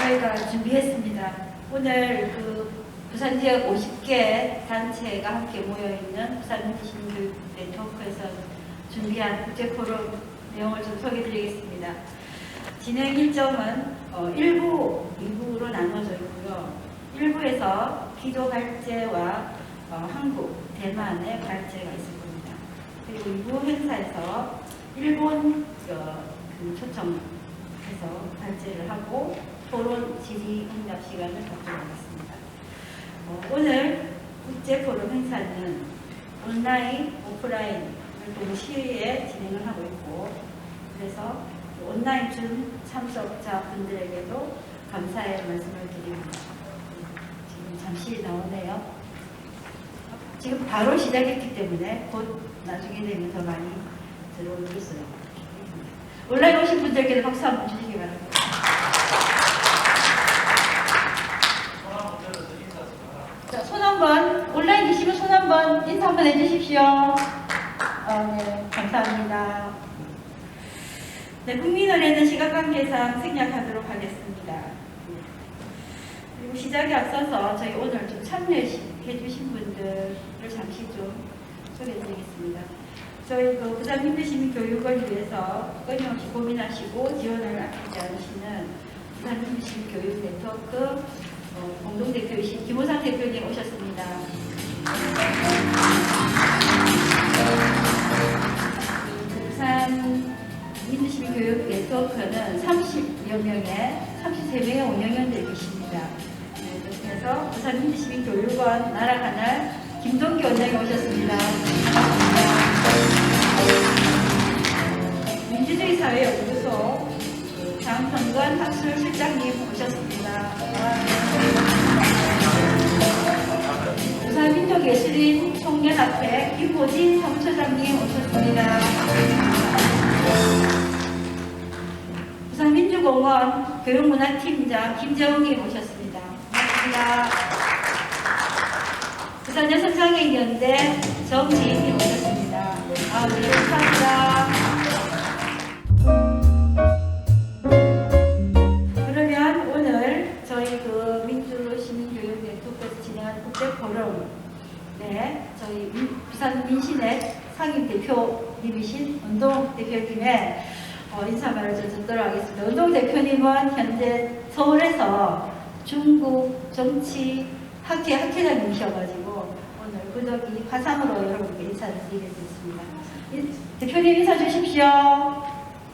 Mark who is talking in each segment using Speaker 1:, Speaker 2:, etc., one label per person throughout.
Speaker 1: 저희가 준비했습니다. 오늘 부산 지역 50개 단체가 함께 모여있는 부산민주시민교육 네트워크에서 준비한 국제포럼 내용을 좀 소개해드리겠습니다. 진행 일정은 1부, 2부로 나눠져 있고요. 1부에서 기도 발제와 한국, 대만의 발제가 있을 겁니다. 그리고 2부 행사에서 일본 초청해서 발제를 하고 토론 질의응답 시간을 갖도록 하겠습니다. 오늘 국제포럼 행사는 온라인, 오프라인을 동시에 진행을 하고 있고, 그래서 온라인 중 참석자분들에게도 감사의 말씀을 드립니다. 지금 잠시 나오네요. 지금 바로 시작했기 때문에 곧 나중에 되면 더 많이 들어올 있어요. 온라인 오신 분들께도 박수 한번 주시기 바랍니다. 자, 손 한번, 온라인 계시면 손 한번 인사 한번 해주십시오. 네, 감사합니다. 네, 국민의례는 시간관계상 생략하도록 하겠습니다. 그리고 시작에 앞서서 저희 오늘 좀 참여해 주신 분들을 잠시 좀 소개해드리겠습니다. 저희 부산민주시민교육을 위해서 끊임없이 고민하시고 지원을 아끼지 않으시는 부산민주시민교육 네트워크 공동대표이신 김호상 대표님 오셨습니다. 부산 민주시민교육 네트워크는 30여 명의 33명의 운영위원들이 계십니다. 네, 그래서 부산 민주시민교육원 나라가날 김동기 원장이 오셨습니다. 민주주의 사회연구소 장성건 학술실장님 오셨습니다. 부산민족예술인 총연합회 김호진 사무처장님 오셨습니다. 부산민주공원 교육문화팀장 김재웅님 오셨습니다. 반갑습니다. 부산여성장애인연대 정지인님 오셨습니다. 네, 감사합니다. 그러면 오늘 저희 민주시민교육 네트워크에서 진행한 국제포럼, 네, 저희 부산 민시넷 상임 대표님이신 운동 대표님의 인사말을 좀 듣도록 하겠습니다. 운동 대표님은 현재 서울에서 중국 정치 학회장님이셔가지고 오늘 그덕이 화상으로 여러분께 인사를 드리겠습니다. 대표님 인사 주십시오.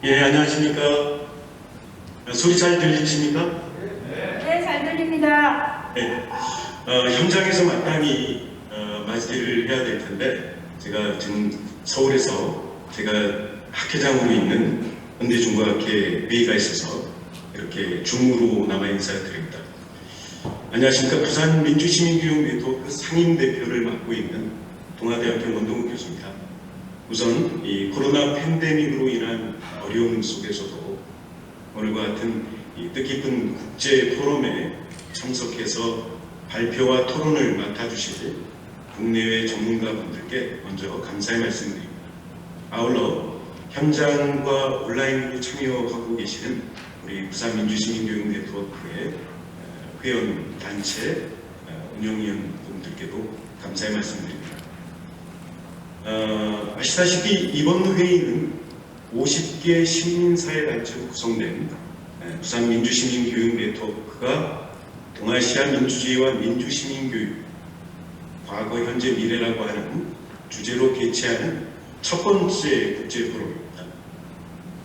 Speaker 2: 예, 안녕하십니까. 소리 잘 들리십니까?
Speaker 1: 네, 잘 들립니다.
Speaker 2: 네. 현장에서 마땅히 맞이를 해야 될 텐데, 제가 지금 서울에서 제가 학회장으로 있는 현대중고학회 회의가 있어서 이렇게 줌으로 남아 인사를 드립니다. 안녕하십니까. 부산 민주시민교육 네트워크 상임대표를 맡고 있는 동아대학교 원동욱 교수입니다. 우선 이 코로나 팬데믹으로 인한 어려움 속에서도 오늘과 같은 이 뜻깊은 국제 포럼에 참석해서 발표와 토론을 맡아주실 국내외 전문가분들께 먼저 감사의 말씀드립니다. 아울러 현장과 온라인으로 참여하고 계시는 우리 부산 민주시민교육 네트워크의 회원 단체 운영위원분들께도 감사의 말씀드립니다. 아시다시피 이번 회의는 50개 시민사회단체로 구성된 부산 민주시민교육 네트워크가 동아시아 민주주의와 민주시민교육, 과거, 현재, 미래라고 하는 주제로 개최하는 첫 번째 국제포럼입니다.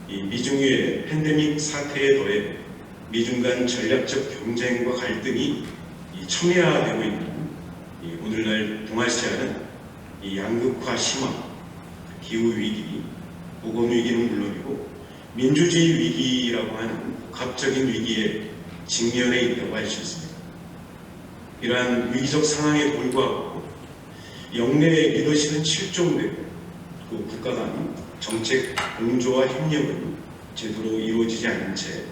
Speaker 2: 이 미중의 팬데믹 사태에 더해 미중 간 전략적 경쟁과 갈등이 이 첨예화되고 있는 이 오늘날 동아시아는 이 양극화 심화, 기후 위기, 보건 위기는 물론이고 민주주의 위기라고 하는 복합적인 위기에 직면해 있다고 할 수 있습니다. 이러한 위기적 상황에 불구하고 영내 리더십은 실종되고 그 국가 간 정책 공조와 협력은 제대로 이루어지지 않은 채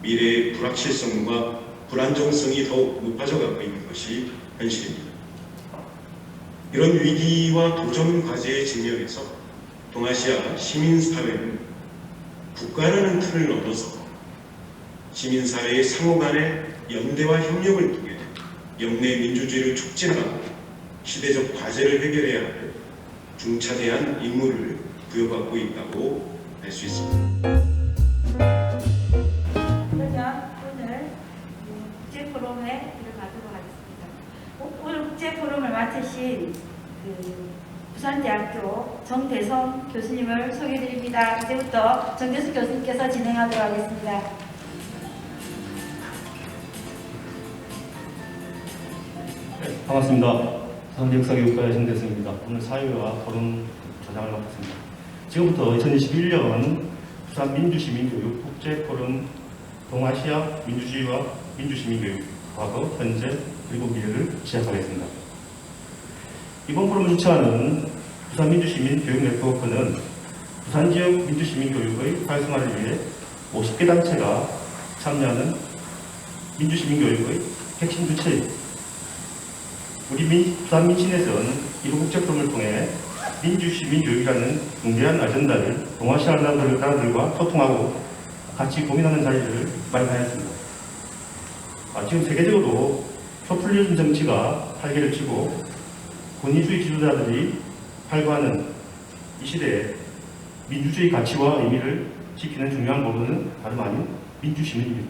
Speaker 2: 미래의 불확실성과 불안정성이 더욱 높아져 가고 있는 것이 현실입니다. 이런 위기와 도전 과제에 직면해서 동아시아 시민사회는 국가라는 틀을 넘어서 시민사회의 상호 간의 연대와 협력을 통해 영내 민주주의를 촉진하고 시대적 과제를 해결해야 할 중차대한 임무를 부여받고 있다고 할 수 있습니다.
Speaker 1: 그러면 오늘 국제 포럼에 들어가도록 하겠습니다. 오늘 국제 포럼을 맡으신 부산대학교 정대성 교수님을 소개해드립니다. 이제부터 정대성 교수님께서 진행하도록 하겠습니다.
Speaker 3: 반갑습니다. 부산대 역사교육과의 정대성입니다. 오늘 사회와 토론 전장을 맡았습니다. 지금부터 2021년 부산 민주시민교육 국제포럼 동아시아 민주주의와 민주시민교육 과거, 현재, 그리고 미래를 시작하겠습니다. 이번 포럼을 주최하는 부산 민주시민 교육 네트워크는 부산 지역 민주시민 교육의 활성화를 위해 50개 단체가 참여하는 민주시민 교육의 핵심 주체입니다. 우리 부산 민신에서는 이번 국제포럼을 통해 민주시민 교육이라는 중대한 아젠다를 동아시아 나라들과 소통하고 같이 고민하는 자리를 마련하였습니다. 지금 세계적으로 포퓰리즘 정치가 활개를 치고 권위주의 지도자들이 활보하는 이 시대에 민주주의 가치와 의미를 지키는 중요한 부분은 다름 아닌 민주시민입니다.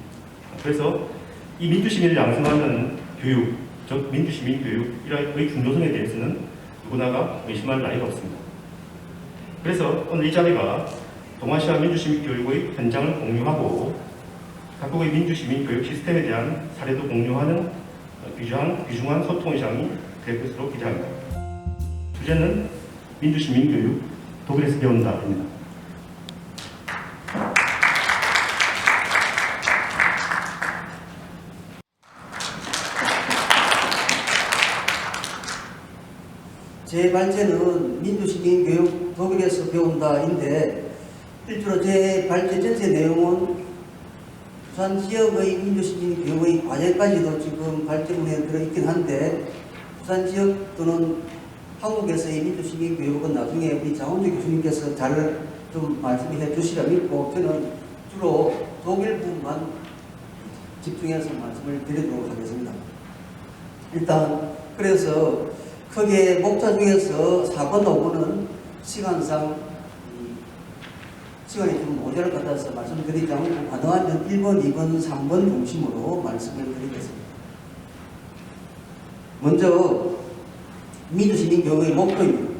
Speaker 3: 그래서 이 민주시민을 양성하는 교육, 즉 민주시민 교육의 중요성에 대해서는 누구나가 의심할 나위가 없습니다. 그래서 오늘 이 자리가 동아시아 민주시민 교육의 현장을 공유하고 각국의 민주시민 교육 시스템에 대한 사례도 공유하는 귀중한 소통의 장이 될 것으로 기대합니다. 주제는 민주시민 교육, 독일에서 배운다입니다.
Speaker 4: 제 발제는 민주시민교육 독일에서 배운다인데 실제로 제 발제 전체 내용은 부산 지역의 민주시민교육의 과제까지도 지금 발제문에 들어있긴 한데 부산 지역 또는 한국에서의 민주시민교육은 나중에 우리 장원주 교수님께서 잘 좀 말씀해 주시라 믿고 저는 주로 독일 부분만 집중해서 말씀을 드리도록 하겠습니다. 일단 그래서 크게 목차 중에서 4번, 5번은 시간상 시간이 좀 모자랄 것 같아서 말씀드리지 않고 가능하면 1번, 2번, 3번 중심으로 말씀을 드리겠습니다. 먼저 민주시민교육의 목표입니다.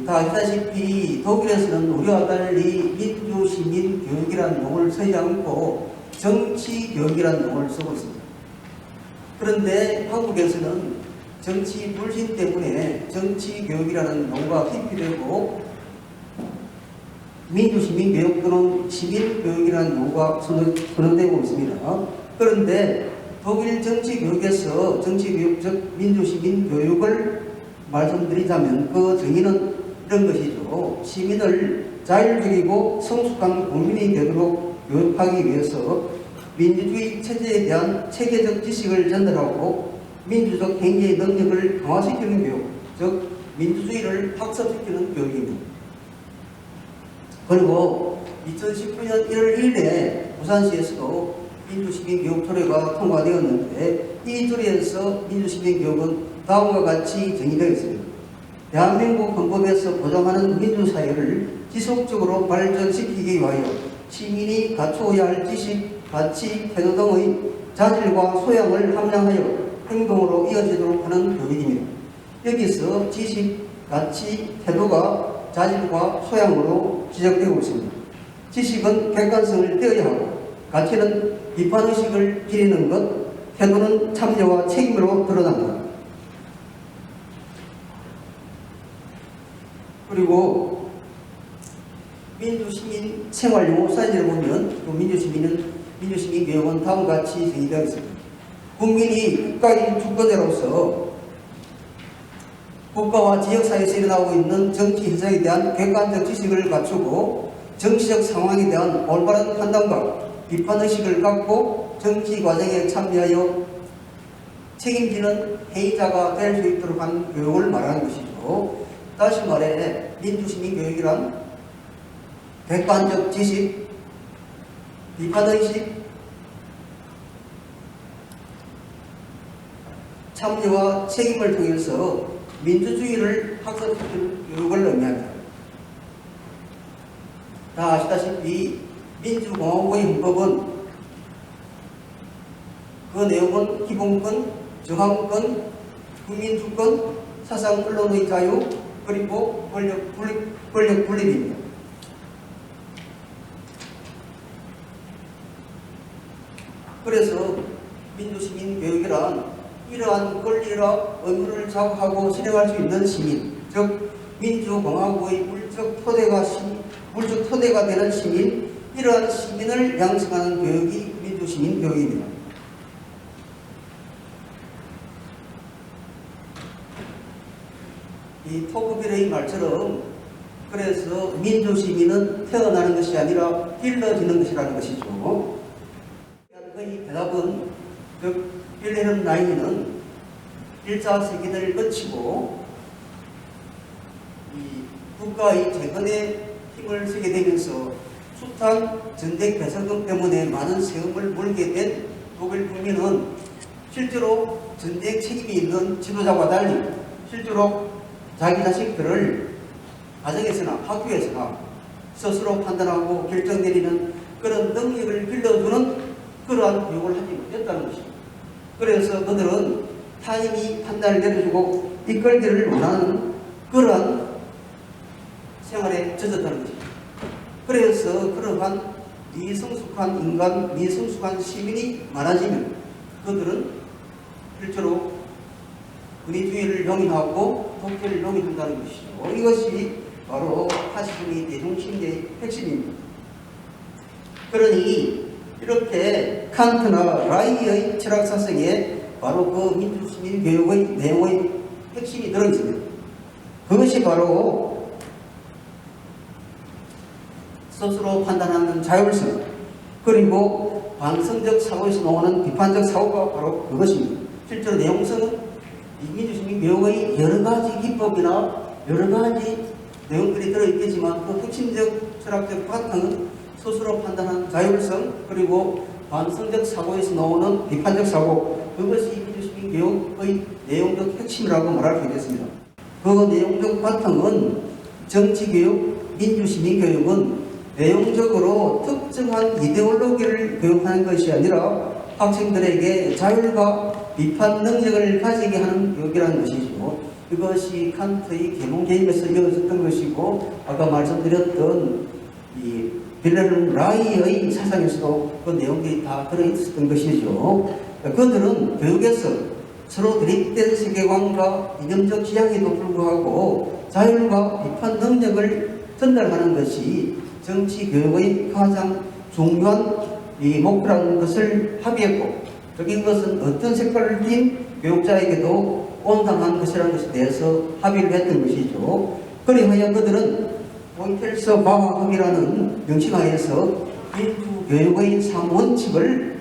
Speaker 4: 다 아시다시피 독일에서는 우리와 달리 민주시민교육이라는 용어를 쓰지 않고 정치교육이라는 용어를 쓰고 있습니다. 그런데 한국에서는 정치 불신 때문에 정치교육이라는 용어가 회피되고 민주시민교육 또는 시민교육이라는 용어가 선언되고 있습니다. 그런데 독일 정치교육에서 정치교육, 즉 민주시민교육을 말씀드리자면 그 정의는 이런 것이죠. 시민을 자율적이고 성숙한 국민이 되도록 교육하기 위해서 민주주의 체제에 대한 체계적 지식을 전달하고 민주적 행위의 능력을 강화시키는 교육, 즉 민주주의를 학습시키는 교육입니다. 그리고 2019년 1월 1일에 부산시에서도 민주시민교육 조례가 통과되었는데 이 조례에서 민주시민교육은 다음과 같이 정의되어 있습니다. 대한민국 헌법에서 보장하는 민주사회를 지속적으로 발전시키기 위하여 시민이 갖추어야 할 지식, 가치, 태도 등의 자질과 소양을 함량하여 행동으로 이어지도록 하는 교육입니다. 여기서 지식, 가치, 태도가 자질과 소양으로 지적되고 있습니다. 지식은 객관성을 떼어야 하고 가치는 비판의식을 기리는 것, 태도는 참여와 책임으로 드러납니다. 그리고 민주시민 생활용어 사진을 보면 또 민주시민 교육은 다음과 같이 정의되어 있습니다. 국민이 국가의 주권자로서 국가와 지역사회에서 일어나고 있는 정치 현상에 대한 객관적 지식을 갖추고 정치적 상황에 대한 올바른 판단과 비판의식을 갖고 정치 과정에 참여하여 책임지는 회의자가 될 수 있도록 한 교육을 말하는 것이죠. 다시 말해 민주시민 교육이란 객관적 지식, 비판의식, 참여와 책임을 통해서 민주주의를 학습시키는 교육을 의미합니다. 다 아시다시피 민주공화국의 헌법은 그 내용은 기본권, 저항권, 국민주권, 사상 언론의 자유, 그리고 권력 분립입니다. 그래서 민주시민 교육이란 이러한 권리와 의무를 자각하고 실행할 수 있는 시민, 즉 민주공화국의 물적 토대가 되는 시민, 이러한 시민을 양성하는 교육이 민주시민 교육입니다. 이 토크빌의 말처럼 그래서 민주시민은 태어나는 것이 아니라 길러지는 것이라는 것이죠. 그 대답은 즉 빌헬름 라인은 1차 세계대를 거치고 이 국가의 재건에 힘을 쓰게 되면서 숱한 전쟁 배상금 때문에 많은 세금을 물게 된 독일 국민은 실제로 전쟁 책임이 있는 지도자와 달리 실제로 자기 자식들을 가정에서나 학교에서나 스스로 판단하고 결정 내리는 그런 능력을 길러주는 그러한 교육을 하지 못했다는 것입니다. 그래서 그들은 타인이 판단을 내려주고 이끌기를 원하는 그러한 생활에 젖었다는 것입니다. 그래서 그러한 미성숙한 인간, 미성숙한 시민이 많아지면 그들은 실제로 권위주의를 용인하고 독재를 용인한다는 것이죠. 이것이 바로 파시즘의 대중심리의 핵심입니다. 그러니 이렇게 칸트나 라이의 철학사상에 바로 그 민주시민 교육의 내용의 핵심이 들어있습니다. 그것이 바로 스스로 판단하는 자율성, 그리고 반성적 사고에서 나오는 비판적 사고가 바로 그것입니다. 실제로 내용성은 이 민주시민 교육의 여러 가지 기법이나 여러 가지 내용들이 들어있겠지만 그 핵심적 철학적 바탕은 스스로 판단하는 자율성, 그리고 반성적 사고에서 나오는 비판적 사고, 그것이 민주시민 교육의 내용적 핵심이라고 말할 수 있겠습니다. 그 내용적 바탕은 정치교육, 민주시민교육은 내용적으로 특정한 이데올로기를 교육하는 것이 아니라 학생들에게 자율과 비판 능력을 가지게 하는 교육이라는 것이죠. 이것이 칸트의 계몽 개념에서 이어졌던 것이고, 아까 말씀드렸던 이 빌헬름 라이의 사상에서도 그 내용들이 다 들어있었던 것이죠. 그들은 교육에서 서로 대립된 세계관과 이념적 지향에도 불구하고 자율과 비판 능력을 전달하는 것이 정치 교육의 가장 중요한 이 목표라는 것을 합의했고, 이것은 어떤 색깔을 띤 교육자에게도 온당한 것이라는 것에 대해서 합의를 했던 것이죠. 그리하여 그들은 포이텔서 방학이라는 명칭하에서 민주교육의 3원칙을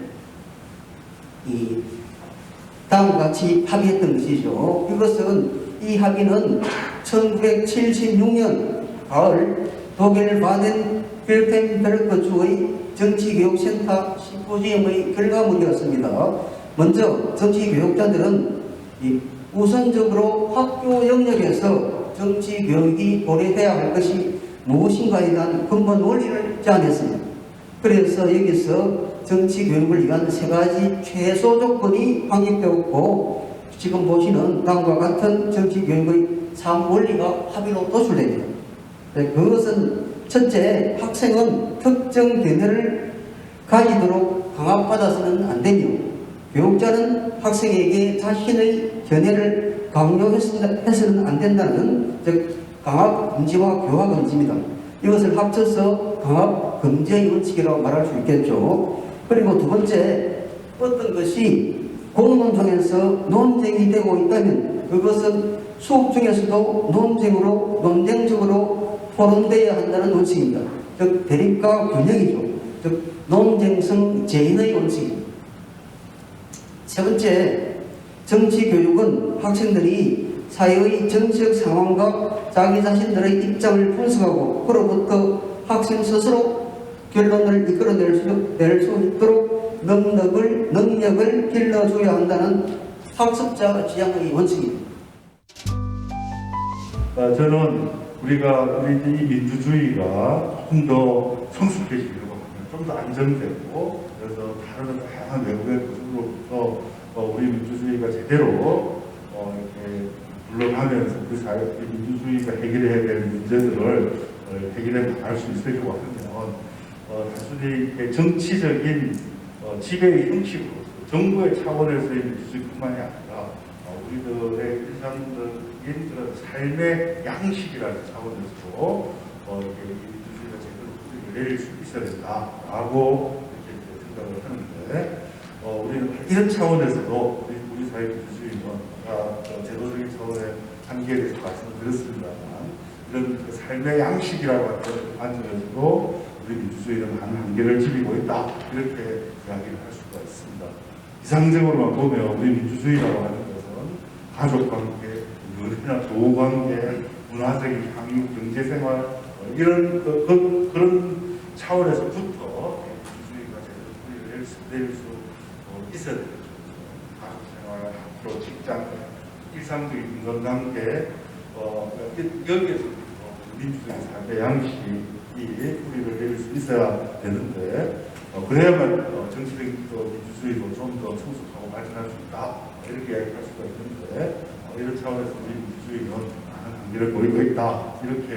Speaker 4: 다음과 같이 합의했던 것이죠. 이것은 이 합의는 1976년 가을 독일 바덴 빌텐베르크 주의 정치교육센터 심포지엄의 결과물이었습니다. 먼저 정치교육자들은 우선적으로 학교 영역에서 정치교육이 고려해야 할 것이 무엇인가에 대한 근본 원리를 제안했습니다. 그래서 여기서 정치교육을 위한 세 가지 최소 조건이 확립되었고, 지금 보시는 다음과 같은 정치교육의 3원리가 합의로 도출됩니다. 그것은 첫째, 학생은 특정 견해를 가지도록 강압받아서는 안 되며 교육자는 학생에게 자신의 견해를 강요해서는 안 된다는 즉 강압 금지와 교화 금지입니다. 이것을 합쳐서 강압 금지의 원칙이라고 말할 수 있겠죠. 그리고 두 번째, 어떤 것이 공론 중에서 논쟁이 되고 있다면 그것은 수업 중에서도 논쟁적으로 토론되어야 한다는 원칙입니다. 즉 대립과 균형이죠. 즉 논쟁성 제인의 원칙입니다. 세 번째, 정치교육은 학생들이 사회의 정치적 상황과 자기 자신들의 입장을 분석하고 그로부터 학생 스스로 결론을 이끌어낼 수 있도록 능력을 길러줘야 한다는 학습자 지향의 원칙입니다.
Speaker 5: 저는 우리 민주주의가 조금 더 성숙해지려고 하면 좀 더 안정되고 그래서 다른 다양한 외부의 구조로부터 우리 민주주의가 제대로 이렇게 물러가면서 우리 사회 민주주의가 해결해야 될 문제들을 해결해 나갈 수 있으려고 하면 단순히 정치적인 지배의 형식으로서 정부의 차원에서의 민주주의뿐만이 아니라 우리들의 일상적인 그런 삶의 양식이라는 차원에서 이렇게 민주주의가 제대로 내릴 수 있어야 된다라고 이렇게 생각을 하는데 우리는 이런 차원에서도 우리 사회 민주주의는 제도적인 차원의 한계에 대해서 말씀드렸습니다만 이런 그 삶의 양식이라고 하는 관점에서도 우리 민주주의는 많은 한계를 지니고 있다 이렇게 이야기를 할 수가 있습니다. 이상적으로만 보면 우리 민주주의라고 하는 것은 가족관계, 연애나 조관계, 문화적인 향유, 경제생활 이런 그런 차원에서부터 민주주의가 제대로 내릴 수 있어야 되죠. 가족생활, 학교, 직장, 일상적인 인간관계 여기에서 민주주의 삶의 양식이 우리를 내릴 수 있어야 되는데 그래야만 정치적인 민주주의도 좀 더 성숙하고 발전할 수 있다 이렇게 이야기할 수가 있는데 이런 차원에서 우리 민주주의는 많은 한계를 보이고 있다 이렇게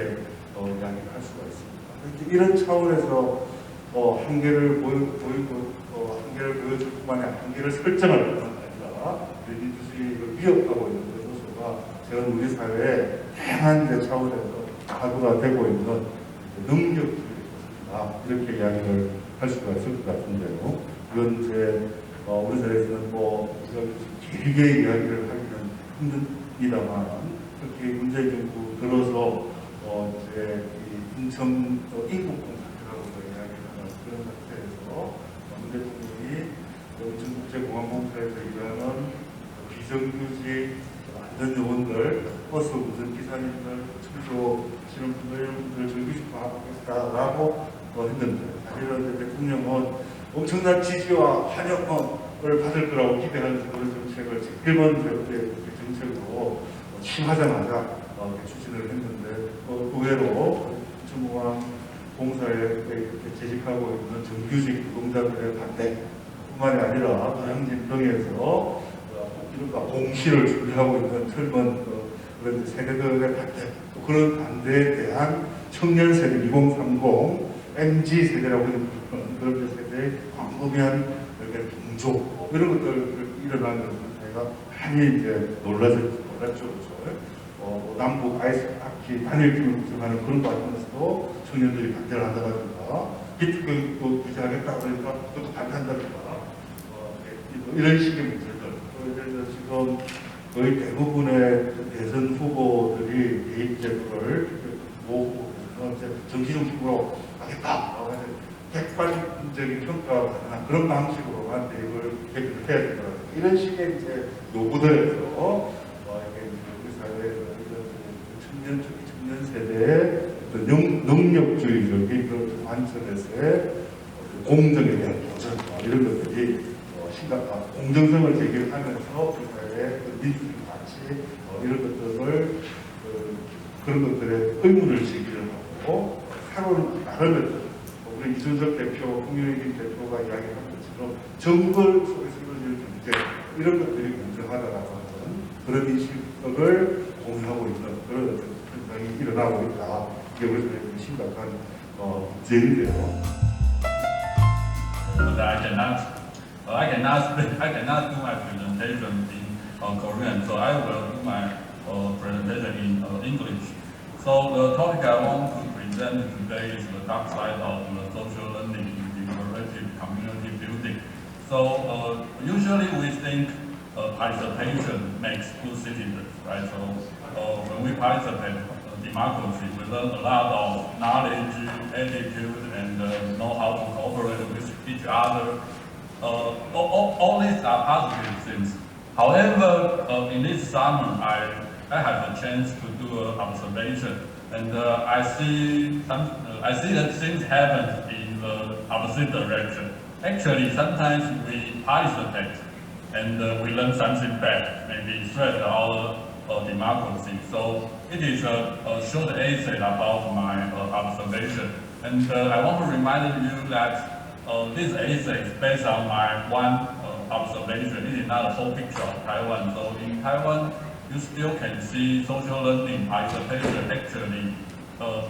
Speaker 5: 이야기를 할 수가 있습니다. 이런 차원에서 한계를 보이고 한계를 보여줄 뿐만 아니라 한계를 설정할 뿐만 아니라 우리 민주주의를 위협하고 있는 요소가 제가 우리 사회에 다양한 차원에서 가구가 되고 있는 능력주의다 이렇게 이야기를 할 수가 있을 것 같은데요. 이건 우리 사회에서는 길게 이야기를 하기는 힘듭니다만 특히 문재인 정부 들어서 이제 인천 인국공사라고 이야기를 하는 그런 상태에서 문 대통령이 인천국제공항공사에서 일하는 비정규직 안전요원들, 버스 운전기사님들, 청소 하시는 분들 이런 분들 정규직화 하겠다라고 했는데 사실은 대통령은 엄청난 지지와 환영을 받을 거라고 기대하는 그런 정책을 1번 정책으로 취임하자마자 추진을 했는데 의외로 인천공항 공사에 재직하고 있는 정규직 노동자들의 반대뿐만이 아니라 노량진 등에서 이른바 공시를 준비하고 있는 젊은 그런 세대들의 반대, 또 그런 반대에 대한 청년 세대 2030 MZ 세대라고 하는 그런 세대의 광범위한 동조 이런 것들 일어나는 것을 제가 많이 이제 놀랐죠. 남북 아이스하키 단일팀을 구성하는 그런 과정에서도 청년들이 반대를 한다든가 기특교육도 유지하겠다 그러니까 그것도 반대한다든가 이런 식의 문제들. 그래서 지금 거의 대부분의 대선 후보들이 대입 제도를 모으고 정치중심으로 하겠다. 객관적인 평가가 가능한 그런 방식으로만 대입을 해야 된다. 이런 식의 이제 요구들에서 우리 사회의 청년 세대의 능력주의적인 그런 관점에서의 공정에 대한 도전 이런 것들이 심각한 공정성을 제기하면서 우리 사회의 민주주의 가치 이런 것들을 그런 것들의 의문을 제기를 하고 새로운 나름대로 우리 이준석 대표, 홍영길 대표가 이야기한 것처럼 정글 속에서 이루어질 경제 이런 것들이 공정하다라고 하는 그런 인식을 공유하고 있는 그런 현상이 일어나고 있다. 이게 우리 사회의 심각한 문제인데요.
Speaker 6: That I announced I cannot do my presentation in Korean, so I will do my presentation in English. So the topic I want to present today is the dark side of the social learning in deliberative community building. So usually we think participation makes good citizens, right? So when we participate in democracy, we learn a lot of knowledge, attitude, and know how to cooperate with each other. All these are positive things. However, in this summer, I have a chance to do an observation, and I see that things happen in the opposite direction. Actually, sometimes we participate and we learn something bad, maybe threat our democracy. So it is a short essay about my observation, and I want to remind you that this essay is based on my one observation. It is not a whole picture of Taiwan. So in Taiwan, you still can see social learning participation actually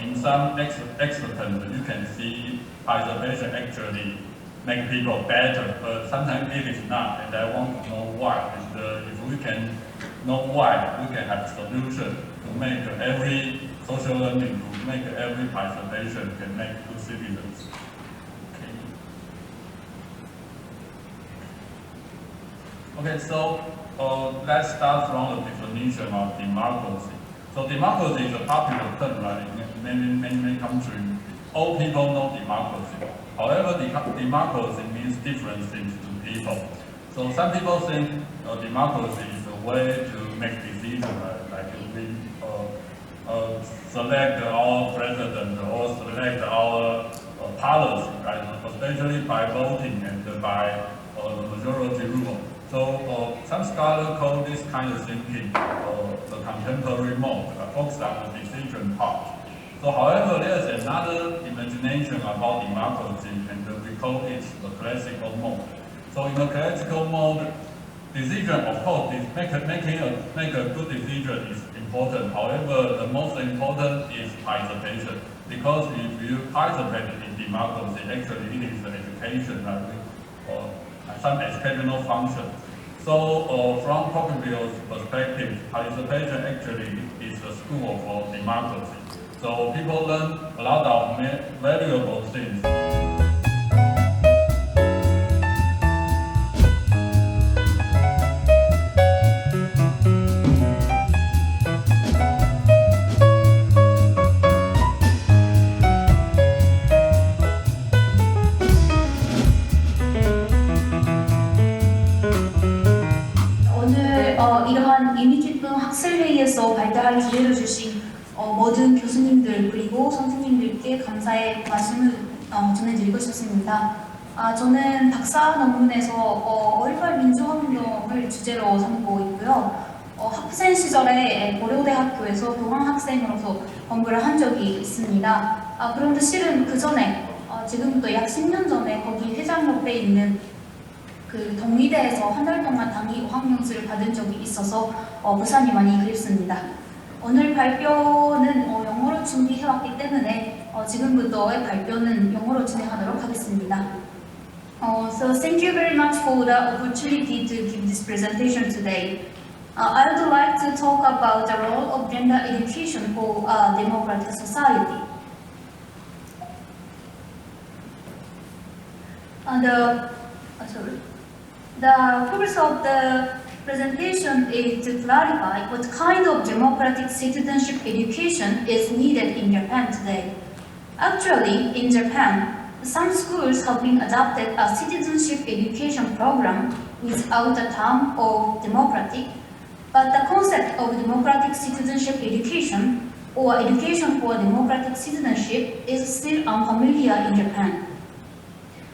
Speaker 6: in some extent. You can see participation actually make people better, but sometimes it is not, and I want to know why. And if we can know why, we can have solution to make every social learning, to make every participation can make good citizens. Okay, so let's start from the definition of democracy. So democracy is a popular term, right? In many countries, all people know democracy. However, democracy means different things to people. So some people think democracy is a way to make decisions, right? Like we select our president or select our policy, right? Especially by voting and by majority rule. So some scholars call this kind of thinking the contemporary mode, focused on the decision part. So however, there's another imagination about democracy, and we call it the classical mode. So in the classical mode, decision, of course, is make a good decision is important. However, the most important is participation. Because if you participate in democracy, actually it is an education, right? Some educational function. So from Tocqueville's perspective, participation actually is a school for democracy. So people learn a lot of valuable things.
Speaker 7: 이러한 이미지등 학술회의에서 발달할 기회를 주신 모든 교수님들 그리고 선생님들께 감사의 말씀을 전해드리고 싶습니다. 저는 박사 논문에서 5.18 민주화운동을 주제로 삼고 있고요. 학생 시절에 고려대학교에서 교황학생으로서 공부를 한 적이 있습니다. 그런데 실은 그 전에 지금부터 약 10년 전에 거기 회장 옆에 있는 그 동의대에서 한 달 동안 단위 어학연수를 받은 적이 있어서 부산이 많이 그립습니다. 오늘 발표는 영어로 준비해왔기 때문에 지금부터의 발표는 영어로 진행하도록 하겠습니다. So thank you very much for the opportunity to give this presentation today. I would like to talk about the role of gender education for a democratic society. The purpose of the presentation is to clarify what kind of democratic citizenship education is needed in Japan today. Actually, in Japan, some schools have been adopted a citizenship education program without the term of democratic, but the concept of democratic citizenship education or education for democratic citizenship is still unfamiliar in Japan.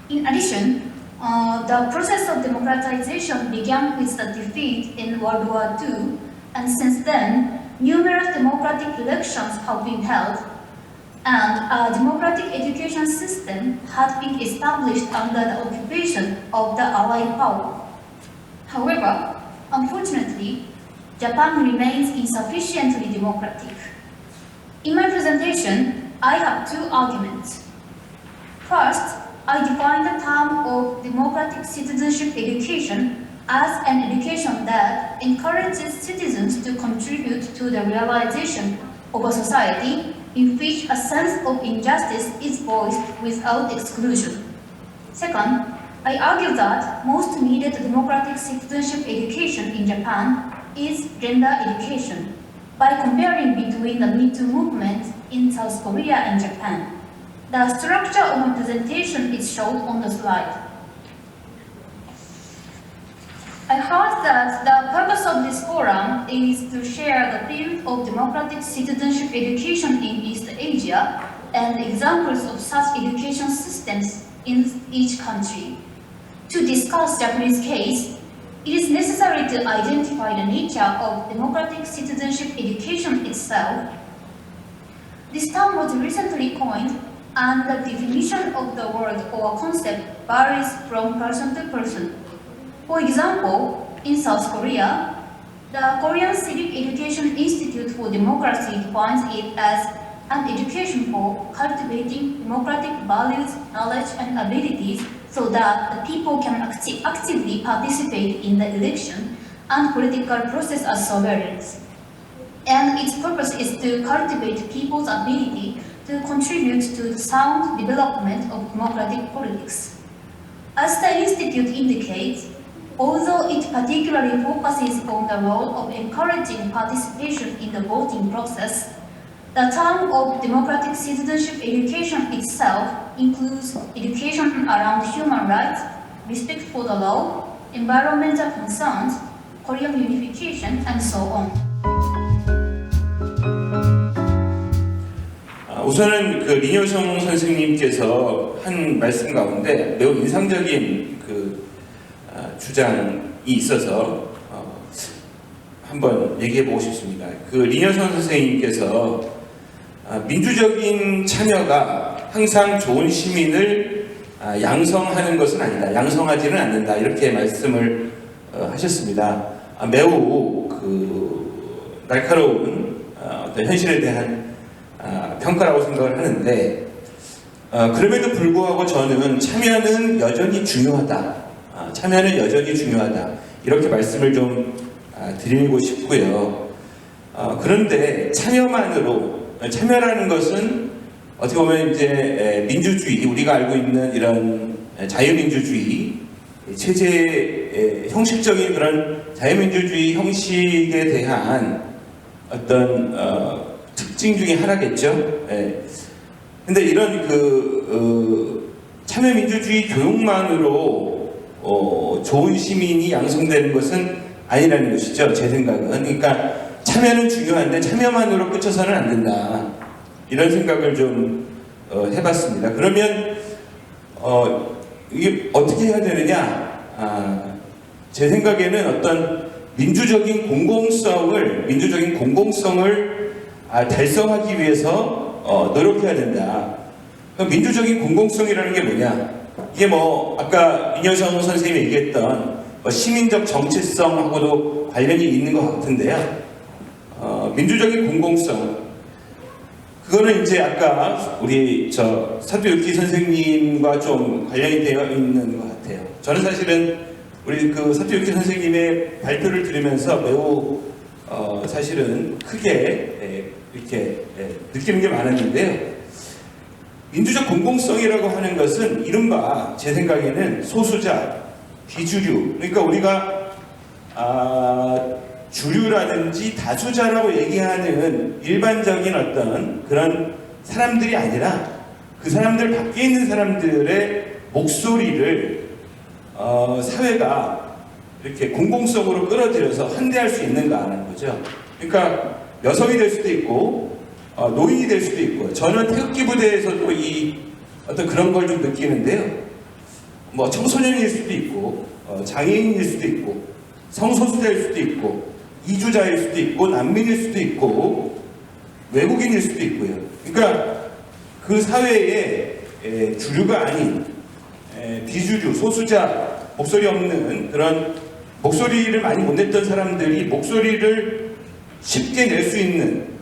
Speaker 7: In addition, the process of democratization began with the defeat in World War II, and since then, numerous democratic elections have been held, and a democratic education system had been established under the occupation of the Allied power. However, unfortunately, Japan remains insufficiently democratic. In my presentation, I have two arguments. First, I define the term of democratic citizenship education as an education that encourages citizens to contribute to the realization of a society in which a sense of injustice is voiced without exclusion. Second, I argue that most needed democratic citizenship education in Japan is gender education by comparing between the Me Too movement in South Korea and Japan. The structure of my presentation is shown on the slide. I heard that the purpose of this forum is to share the field of democratic citizenship education in East Asia and examples of such education systems in each country. To discuss Japanese case, it is necessary to identify the nature of democratic citizenship education itself. This term was recently coined, and the definition of the word or concept varies from person to person. For example, in South Korea, the Korean Civic Education Institute for Democracy defines it as an education for cultivating democratic values, knowledge, and abilities so that the people can actively participate in the election and political process as sovereigns. And its purpose is to cultivate people's ability to contribute to the sound development of democratic politics. As the Institute indicates, although it particularly focuses on the role of encouraging participation in the voting process, the term of democratic citizenship education itself includes education around human rights, respect for the law, environmental concerns, Korean unification, and so on.
Speaker 8: 우선은 그 린여성 선생님께서 한 말씀 가운데 매우 인상적인 주장이 있어서 한번 얘기해 보고 싶습니다. 그 린여성 선생님께서 민주적인 참여가 항상 좋은 시민을 양성하는 것은 아니다. 양성하지는 않는다. 이렇게 말씀을 하셨습니다. 매우 날카로운 어떤 현실에 대한 평가라고 생각을 하는데 그럼에도 불구하고 저는 참여는 여전히 중요하다. 참여는 여전히 중요하다. 이렇게 말씀을 좀 드리고 싶고요. 그런데 참여라는 것은 어떻게 보면 이제 민주주의, 우리가 알고 있는 이런 자유민주주의 체제의 형식적인 그런 자유민주주의 형식에 대한 어떤 특징 중에 하나겠죠. 근데 이런 참여민주주의 교육만으로 좋은 시민이 양성되는 것은 아니라는 것이죠. 제 생각은. 그러니까 참여는 중요한데 참여만으로 끝쳐서는 안 된다. 이런 생각을 좀 해봤습니다. 그러면 이게 어떻게 해야 되느냐? 제 생각에는 어떤 민주적인 공공성을 달성하기 위해서 노력해야 된다. 민주적인 공공성이라는 게 뭐냐? 이게 아까 민여성 선생님이 얘기했던 시민적 정체성하고도 관련이 있는 것 같은데요. 민주적인 공공성, 그거는 이제 아까 우리 사토유키 선생님과 좀 관련이 되어 있는 것 같아요. 저는 사실은 우리 사토유키 선생님의 발표를 들으면서 매우 사실은 크게 이렇게 느끼는 게 많았는데요. 민주적 공공성이라고 하는 것은 이른바 제 생각에는 소수자, 비주류, 그러니까 우리가 주류라든지 다수자라고 얘기하는 일반적인 어떤 그런 사람들이 아니라 그 사람들 밖에 있는 사람들의 목소리를 사회가 이렇게 공공성으로 끌어들여서 환대할 수 있는가 하는 거죠. 그러니까 여성이 될 수도 있고 노인이 될 수도 있고, 저는 태극기 부대에서도 이 어떤 그런 걸 좀 느끼는데요. 청소년일 수도 있고 장애인일 수도 있고 성소수자일 수도 있고 이주자일 수도 있고 난민일 수도 있고 외국인일 수도 있고요. 그러니까 그 사회의 주류가 아닌 비주류, 소수자, 목소리 없는 그런 목소리를 많이 못 냈던 사람들이 목소리를 쉽게 낼 수 있는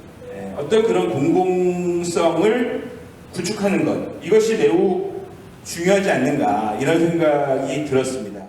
Speaker 8: 어떤 그런 공공성을 구축하는 것, 이것이 매우 중요하지 않는가 이런 생각이 들었습니다.